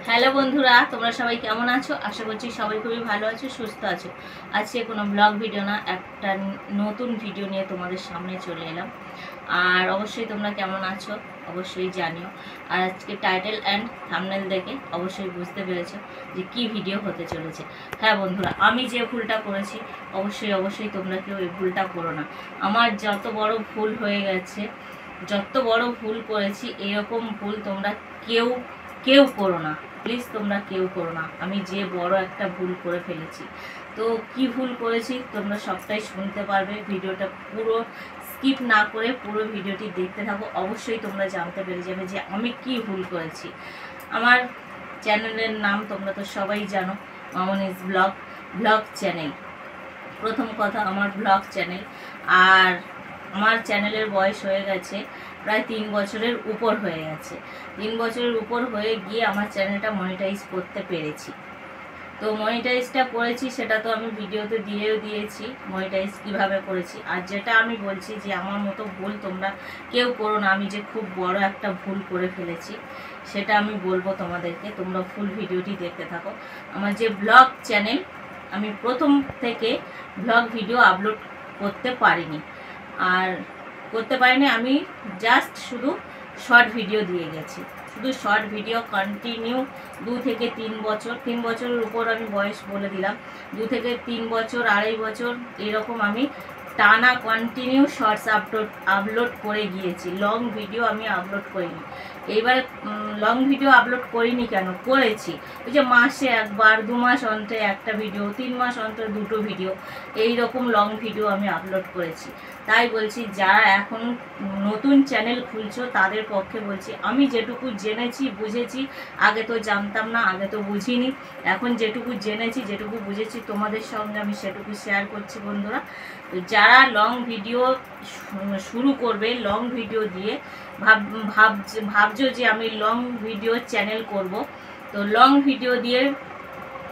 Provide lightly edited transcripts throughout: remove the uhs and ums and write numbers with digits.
Hello বন্ধুরা, তোমরা সবাই কেমন আছো? আশা করছি সবাই খুবই ভালো আছো, সুস্থ আছো। আজকে কোনো ব্লগ ভিডিও না, একটা নতুন ভিডিও নিয়ে তোমাদের সামনে চলে এলাম। আর অবশ্যই তোমরা কেমন আছো অবশ্যই জানিও। আর আজকে টাইটেল অ্যান্ড থাম্বনেল দেখে অবশ্যই বুঝতে পেরেছো যে কি ভিডিও হতে চলেছে। হ্যাঁ বন্ধুরা, আমি যে ভুলটা করেছি অবশ্যই তোমরা কেউ এই ভুলটা করো না। আমার যত বড় ভুল হয়ে গেছে, যত বড় ভুল করেছি, এরকম ভুল তোমরা কেউ কেউ করো না, প্লিজ তোমরা কেউ করো না। আমি যে বড় একটা ভুল করে ফেলেছি, তো কি ভুল করেছি তোমরা সবটাই শুনতে পারবে। ভিডিওটা পুরো স্কিপ না করে পুরো ভিডিওটি দেখতে থাকো, অবশ্যই তোমরা জানতে পেরে যাবে যে আমি কি ভুল করেছি। আমার চ্যানেলের নাম তোমরা তো সবাই জানো, মামনিস ব্লগ চ্যানেল। প্রথম কথা, আমার ব্লগ চ্যানেল। আর আমার চ্যানেলের বয়স হয়ে গেছে প্রায় 3 বছরের উপর হয়ে গেছে। 3 বছরের উপর হয়ে গিয়ে আমার চ্যানেলটা মনিটাইজ করতে পেরেছি। তো মনিটাইজটা করেছি, সেটা তো আমি ভিডিওতে দিয়েছি মনিটাইজ কিভাবে করেছি। আর যেটা আমি বলছি যে আমার মতো ভুল তোমরা কেউ করো না, আমি যে খুব বড় একটা ভুল করে ফেলেছি সেটা আমি বলবো তোমাদেরকে। তোমরা ফুল ভিডিওটি দেখতে থাকো। আমার যে ব্লগ চ্যানেল, আমি প্রথম থেকে ব্লগ ভিডিও আপলোড করতে পারিনি। আমি জাস্ট শুধু শর্ট ভিডিও দিয়ে গেছি, শুধু শর্ট ভিডিও কন্টিনিউ 2 থেকে 3 বছর, 3 বছরের উপর আমি বয়স বলে দিলাম। 2 থেকে 3 বছর, 2.5 বছর এরকম আমি টানা কন্টিনিউ শর্টস আপলোড করে গিয়েছি। লং ভিডিও আমি আপলোড করিনি। এইবার লং ভিডিও আপলোড করিনি কেন? করেছি ওই যে মাসে একবার, 2 মাস অন্তরে একটা ভিডিও, 3 মাস অন্তরে 2টো ভিডিও, এই রকম লং ভিডিও আমি আপলোড করেছি। তাই বলছি, যারা এখন নতুন চ্যানেল খুলছো তাদের পক্ষে বলছি, আমি যেটুকু জেনেছি বুঝেছি, আগে তো জানতাম না, আগে তো বুঝিনি, এখন যেটুকু জেনেছি যেটুকু বুঝেছি তোমাদের সঙ্গে আমি সেটুকু শেয়ার করছি বন্ধুরা। তো যারা লং ভিডিও শুরু করবে, লং ভিডিও দিয়ে ভাবছো যে আমি লং ভিডিও চ্যানেল করব, তো লং ভিডিও দিয়ে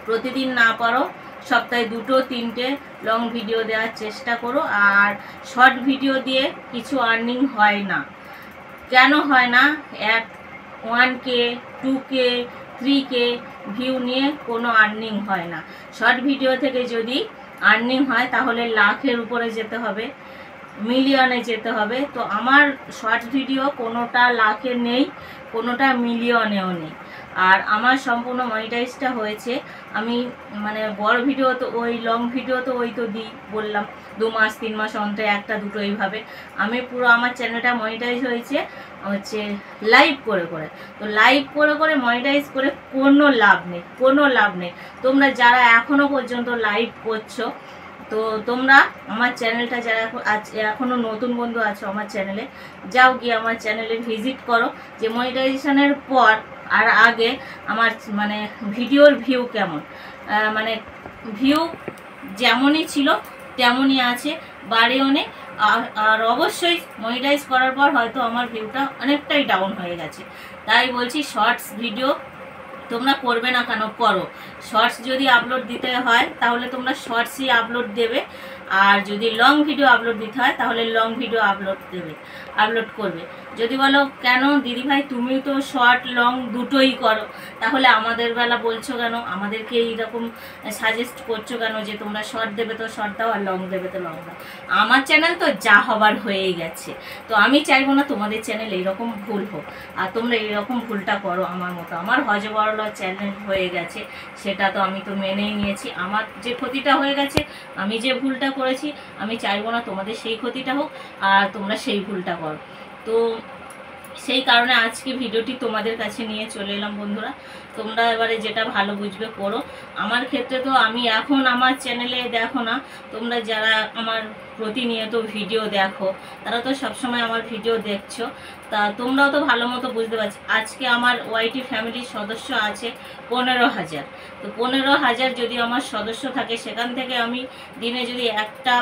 প্রতিদিন না পারো সপ্তাহে 2-3টে লং ভিডিও দেওয়ার চেষ্টা করো। আর শর্ট ভিডিও দিয়ে কিছু আর্নিং হয় না। কেন হয় না? 1K 2K 3K ভিউ নিয়ে কোনো আর্নিং হয় না। শর্ট ভিডিও থেকে যদি আর্নিং হয় তাহলে লাখের উপরে যেতে হবে, মিলিয়নে যেতে হবে। তো আমার শর্ট ভিডিও কোনোটা লাখে নেই, কোনোটা মিলিয়নেও নেই। আর আমার সম্পূর্ণ মনিটাইজটা হয়েছে, আমি মানে বড় ভিডিও তো ওই লং ভিডিও তো ওই তো দিই, বললাম 2 মাস 3 মাস অন্তরে 1-2টো এইভাবে। আমি পুরো আমার চ্যানেলটা মনিটাইজ হয়েছে হচ্ছে লাইভ করে। তো লাইভ করে মনিটাইজ করে কোনো লাভ নেই। তোমরা যারা এখনও পর্যন্ত লাইভ করছো, তো তোমরা আমার চ্যানেলটা, যারা এখনও নতুন বন্ধু আছো আমার চ্যানেলে, যাও গিয়ে আমার চ্যানেলে ভিজিট করো যে মনিটাইজেশনের পর আর আগে আমার মানে ভিডিওর ভিউ কেমন। মানে ভিউ যেমনই ছিল তেমনই আছে, বাড়েও নেই। আর অবশ্যই মনিটাইজ করার পর হয়তো আমার ভিউটা অনেকটাই ডাউন হয়ে গেছে। তাই বলছি, শর্টস ভিডিও তোমরা করবে না কেন? করো। শর্টস যদি আপলোড দিতে হয় তাহলে তোমরা শর্টসই আপলোড দেবে, আর যদি লং ভিডিও আপলোড দিতে হয় তাহলে লং ভিডিও আপলোড করবে। যদি বলো কেন দিদিভাই তুমি তো শর্ট লং দুটোই করো, তাহলে আমাদের বেলা বলছো কেন? আমাদেরকে এইরকম সাজেস্ট করছো কেন যে তোমরা শর্ট দেবে তো শর্ট দাও, আর লং দেবে তো লং দাও? আমার চ্যানেল তো যা হবার হয়েই গেছে, তো আমি চাইবো না তোমাদের চ্যানেল এইরকম ভুল হোক, আর তোমরা এইরকম ভুলটা করো আমার মতো। আমার হজবরলা চ্যানেল হয়ে গেছে, সেটা তো আমি তো মেনেই নিয়েছি। আমার যে ক্ষতিটা হয়ে গেছে, আমি যে ভুলটা করেছি, আমি চাইবো না তোমাদের সেই ক্ষতিটা হোক আর তোমরা সেই ভুলটা করো। তো সেই কারণে আজকে ভিডিওটি তোমাদের কাছে নিয়ে চলে এলাম বন্ধুরা। তোমরা এবারে যেটা ভালো বুঝবে করো। আমার ক্ষেত্রে তো আমি এখন আমার চ্যানেলে দেখো না, তোমরা যারা আমার প্রতিনিয়ত ভিডিও দেখো তারা তো সবসময় আমার ভিডিও দেখছো, তা তোমরাও তো ভালো মতো বুঝতে পারছো। আজকে আমার ওয়াইটি ফ্যামিলির সদস্য আছে 15,000। তো 15,000 যদি আমার সদস্য থাকে, সেখান থেকে আমি দিনে যদি একটা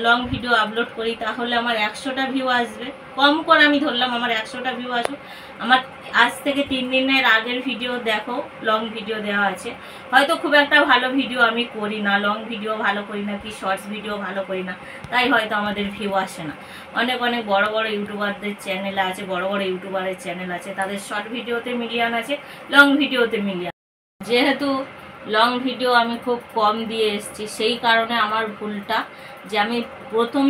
লং ভিডিও আপলোড করি তাহলে আমার 100টা ভিউ আসবে। কম করে আমি ধরলাম আমার 100টা ভিউ আসুক। আমার আজ থেকে 3 দিনের আগের ভিডিও দেখো, লং ভিডিও দেওয়া আছে। হয়তো খুব একটা ভালো ভিডিও আমি করি না, লং ভিডিও ভালো করি না, কি শর্টস ভিডিও ভালো করি না, তাই হয়তো আমাদের ভিউ আসে না। অনেক বড় বড় ইউটিউবারদের চ্যানেল আছে, বড় বড় ইউটিউবারের চ্যানেল আছে, তাদের শর্ট ভিডিওতে মিলিয়ন আছে, লং ভিডিওতে মিলিয়ন যেহেতু লং ভিডিও আমি খুব কম দিয়ে এসেছি, সেই কারণে আমার ভুলটা যে আমি প্রথম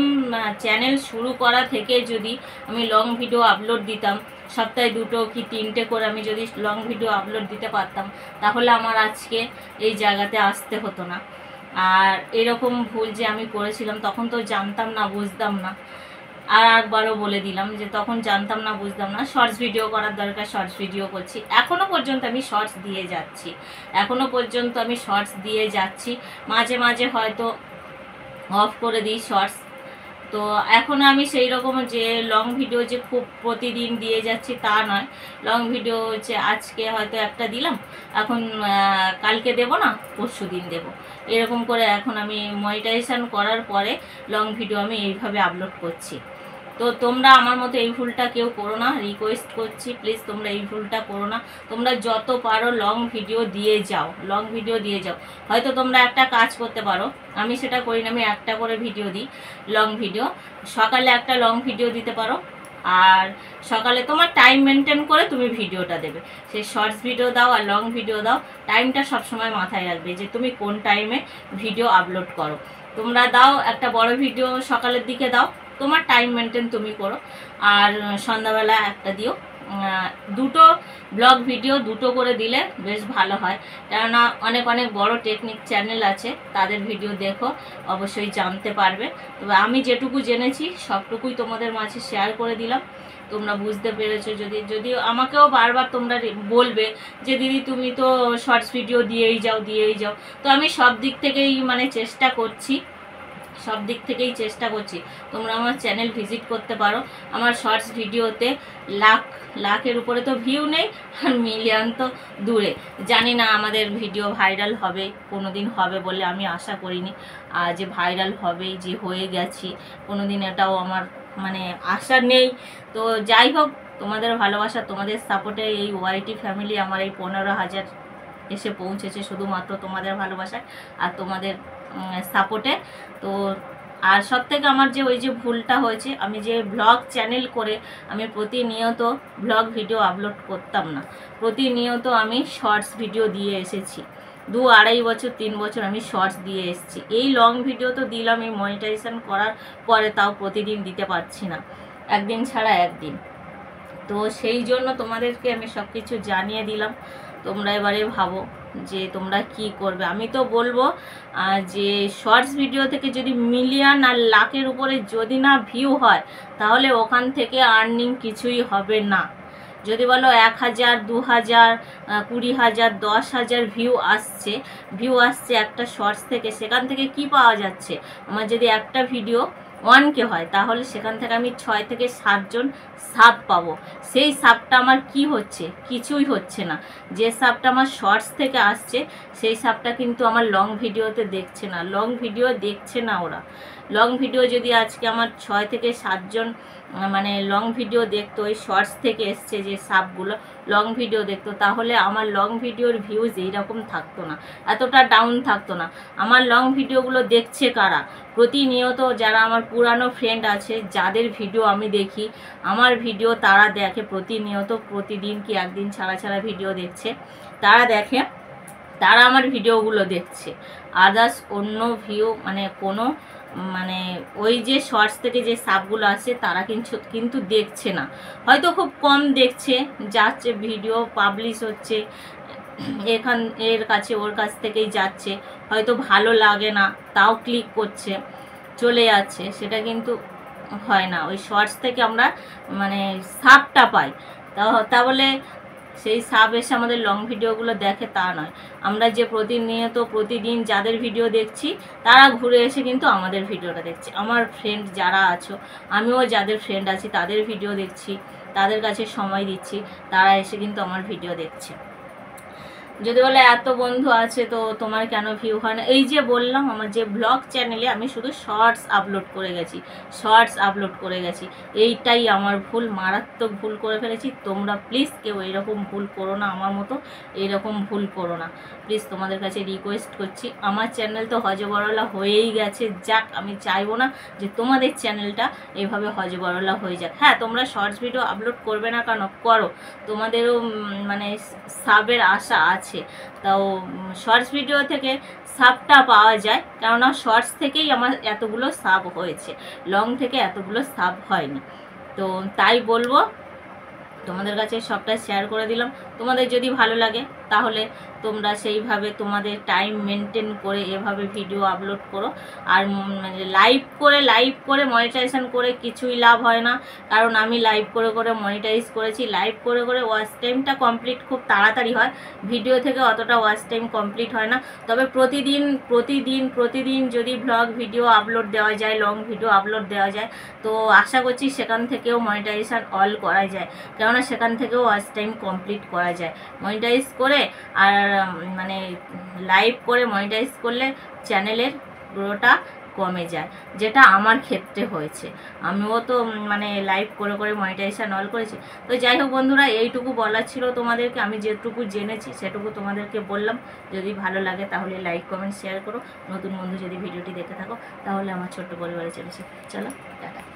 চ্যানেল শুরু করা থেকে যদি আমি লং ভিডিও আপলোড দিতাম, সপ্তাহে 2টো কি 3টে করে আমি যদি লং ভিডিও আপলোড দিতে পারতাম, তাহলে আমার আজকে এই জায়গাতে আসতে হতো না। আর এরকম ভুল যে আমি করেছিলাম, তখন তো জানতাম না, বুঝতাম না। আর একবারও বলে দিলাম যে তখন জানতাম না, বুঝতাম না। শর্টস ভিডিও করার দরকার, শর্টস ভিডিও করছি। এখনও পর্যন্ত আমি শর্টস দিয়ে যাচ্ছি, মাঝে মাঝে হয়তো অফ করে দিই শর্টস। তো এখন আমি সেই রকম যে লং ভিডিও যে খুব প্রতিদিন দিয়ে যাচ্ছি তা নয়। লং ভিডিও হচ্ছে আজকে হয়তো একটা দিলাম, এখন কালকে দেব না, পরশু দিন দেবো, এরকম করে এখন আমি মনিটাইজেশন করার পরে লং ভিডিও আমি এইভাবে আপলোড করছি। তো তোমরা আমার মতো এই ভুলটা কেউ করো না, রিকোয়েস্ট করছি, প্লিজ তোমরা এই ভুলটা করো না। তোমরা যত পারো লং ভিডিও দিয়ে যাও। হয়তো তোমরা একটা কাজ করতে পারো, আমি সেটা করি না, আমি একটা করে ভিডিও দিই, লং ভিডিও। সকালে একটা লং ভিডিও দিতে পারো, আর সকালে তোমার টাইম মেনটেন করে তুমি ভিডিওটা দেবে। সেই শর্টস ভিডিও দাও আর লং ভিডিও দাও, টাইমটা সবসময় মাথায় রাখবে যে তুমি কোন টাইমে ভিডিও আপলোড করো। তোমরা দাও একটা বড় ভিডিও সকালের দিকে দাও, তোমার টাইম মেনটেন তুমি করো, আর সন্ধ্যাবেলা একটা দিও। 2টো ব্লগ ভিডিও 2টো করে দিলে বেশ ভালো হয়, কেননা অনেক অনেক বড় টেকনিক চ্যানেল আছে, তাদের ভিডিও দেখো, অবশ্যই জানতে পারবে। তবে আমি যেটুকু জেনেছি সবটুকুই তোমাদের মাঝে শেয়ার করে দিলাম। তোমরা বুঝতে পেরেছো। যদি আমাকেও বারবার তোমরা বলবে যে দিদি তুমি তো শর্টস ভিডিও দিয়েই যাও, তো আমি সব দিক থেকেই চেষ্টা করছি। তোমরা আমার চ্যানেল ভিজিট করতে পারো। আমার শর্টস ভিডিওতে লাখের উপরে তো ভিউ নেই, আর মিলিয়ন তো দূরে। জানি না আমাদের ভিডিও ভাইরাল হবে, কোনোদিন হবে বলে আমি আশা করিনি, আর যে ভাইরাল হবেই, যে হয়ে গেছি, কোনোদিন এটাও আমার মানে আশা নেই। তো যাই হোক, তোমাদের ভালোবাসা, তোমাদের সাপোর্টে এই ওয়াইটি ফ্যামিলি আমার এই 15,000 এসে পৌঁছেছে, শুধুমাত্র তোমাদের ভালোবাসায় আর তোমাদের সাপোর্টে। তো আর সব থেকে আমার যে ওই যে ভুলটা হয়েছে, আমি যে ব্লগ চ্যানেল করে আমি প্রতিনিয়ত ব্লগ ভিডিও আপলোড করতাম না, প্রতিনিয়ত আমি শর্টস ভিডিও দিয়ে এসেছি। 2-2.5 বছর 3 বছর আমি শর্টস দিয়ে এসেছি। এই লং ভিডিও তো দিলাম এই মনিটাইজেশন করার পরে, তাও প্রতিদিন দিতে পারছি না, একদিন ছাড়া একদিন। তো সেই জন্য তোমাদেরকে আমি সব কিছু জানিয়ে দিলাম। তোমরা এবারে ভাবো যে তোমরা কি করবে। আমি তো বলবো যে শর্টস ভিডিও থেকে যদি মিলিয়ন আর লাখের উপরে যদি না ভিউ হয়, তাহলে ওখান থেকে আর্নিং কিছুই হবে না। যদি বলো 1,000, 2,000, 20,000, 10,000 ভিউ আসছে একটা শর্টস থেকে, সেখান থেকে কি পাওয়া যাচ্ছে? আমার যদি একটা ভিডিও 1K হয়, তাহলে সেখান থেকে আমি 6 থেকে 7 জন সাব পাবো। সেই সাবটা আমার কি হচ্ছে? কিছুই হচ্ছে না। যে সাবটা আমার শর্টস থেকে আসছে, সেই সাবটা কিন্তু আমার লং ভিডিওতে দেখছে না, ওরা। লং ভিডিও যদি আজকে আমার 6 থেকে 7 জন মানে লং ভিডিও দেখতো, ওই শর্টস থেকে এসছে যে সাবগুলো লং ভিডিও দেখতো, তাহলে আমার লং ভিডিওর ভিউজ এইরকম থাকতো না, এতটা ডাউন থাকতো না। আমার লং ভিডিওগুলো দেখছে কারা? প্রতিনিয়ত যারা আমার পুরানো ফ্রেন্ড আছে, যাদের ভিডিও আমি দেখি, আমার ভিডিও তারা দেখে প্রতিনিয়ত, প্রতিদিন কি একদিন ছাড়া ভিডিও দেখছে, তারা আমার ভিডিওগুলো দেখছে। আদার্স অন্য ভিউ মানে ওই যে শর্টস থেকে যে সাবগুলো আসছে, তারা কিন্তু দেখছে না, হয়তো খুব কম দেখছে, যাচ্ছে ভিডিও পাবলিশ হচ্ছে ওর কাছ থেকেই যাচ্ছে, হয়তো ভালো লাগে না, তাও ক্লিক করছে, চলে যাচ্ছে। সেটা কিন্তু হয় না। ওই শর্টস থেকে আমরা মানে সাবটা পাই, তাহলে সেই সাব এসে আমাদের লং ভিডিওগুলো দেখে তা নয়। আমরা যে প্রতিদিন যাদের ভিডিও দেখছি, তারা ঘুরে এসে কিন্তু আমাদের ভিডিওটা দেখছে। আমার ফ্রেন্ড যারা আছো, আমিও যাদের ফ্রেন্ড আছি, তাদের ভিডিও দেখছি, তাদের কাছে সময় দিচ্ছি, তারা এসে কিন্তু আমার ভিডিও দেখছে। যদি বলে এত বন্ধু আছে তো তোমার কেন ভিউ হয় না? এই যে বললাম, আমার যে ব্লগ চ্যানেলে আমি শুধু শর্টস আপলোড করে গেছি, এইটাই আমার ভুল, মারাত্মক ভুল করে ফেলেছি। তোমরা প্লিজ কেউ এইরকম ভুল করো না, আমার মতো এইরকম ভুল করো না, প্লিজ তোমাদের কাছে রিকোয়েস্ট করছি। আমার চ্যানেল তো হজবরলা হয়েই গেছে, যাক, আমি চাইবো না যে তোমাদের চ্যানেলটা এইভাবে হজবরলা হয়ে যাক। হ্যাঁ, তোমরা শর্টস ভিডিও আপলোড করবে না কেন? করো, তোমাদেরও মানে সাবের আশা আছে। আছে, তাও শর্টস ভিডিও থেকে সাবটা পাওয়া যায়, কেননা শর্টস থেকেই আমার এতগুলো সাব হয়েছে, লং থেকে এতগুলো সাব হয়নি। তো তাই বলবো তোমাদের কাছে সবটা শেয়ার করে দিলাম। তোমাদের যদি ভালো লাগে তাহলে তোমরা সেইভাবে তোমাদের টাইম মেনটেন করে এভাবে ভিডিও আপলোড করো। আর লাইভ করে মনিটাইজেশন করে কিছুই লাভ হয় না, কারণ আমি লাইভ করে মনিটাইজ করেছি। লাইভ করে ওয়াচ টাইমটা কমপ্লিট খুব তাড়াতাড়ি হয়, ভিডিও থেকে অতটা ওয়াচ টাইম কমপ্লিট হয় না। তবে প্রতিদিন যদি ব্লগ ভিডিও আপলোড দেওয়া যায়, লং ভিডিও আপলোড দেওয়া যায়, তো আশা করছি সেখান থেকেও মনিটাইজেশন অল করা যায়, কেননা সেখান থেকেও ওয়াচ টাইম কমপ্লিট করা যায়। মনিটাইজ করে আর মানে লাইভ করে মনিটাইজ করলে চ্যানেলের গ্রোটা কমে যায়, যেটা আমার ক্ষেত্রে হয়েছে। আমিও তো মানে লাইভ করে মনিটাইজেশন অল করেছি। তো যাই হোক বন্ধুরা, এইটুকু বলার ছিল তোমাদেরকে, আমি যেটুকু জেনেছি সেটুকু তোমাদেরকে বললাম। যদি ভালো লাগে তাহলে লাইক কমেন্ট শেয়ার করো। নতুন বন্ধু যদি ভিডিওটি দেখে থাকো তাহলে আমার ছোট্ট পরিবারে চলো টাটা।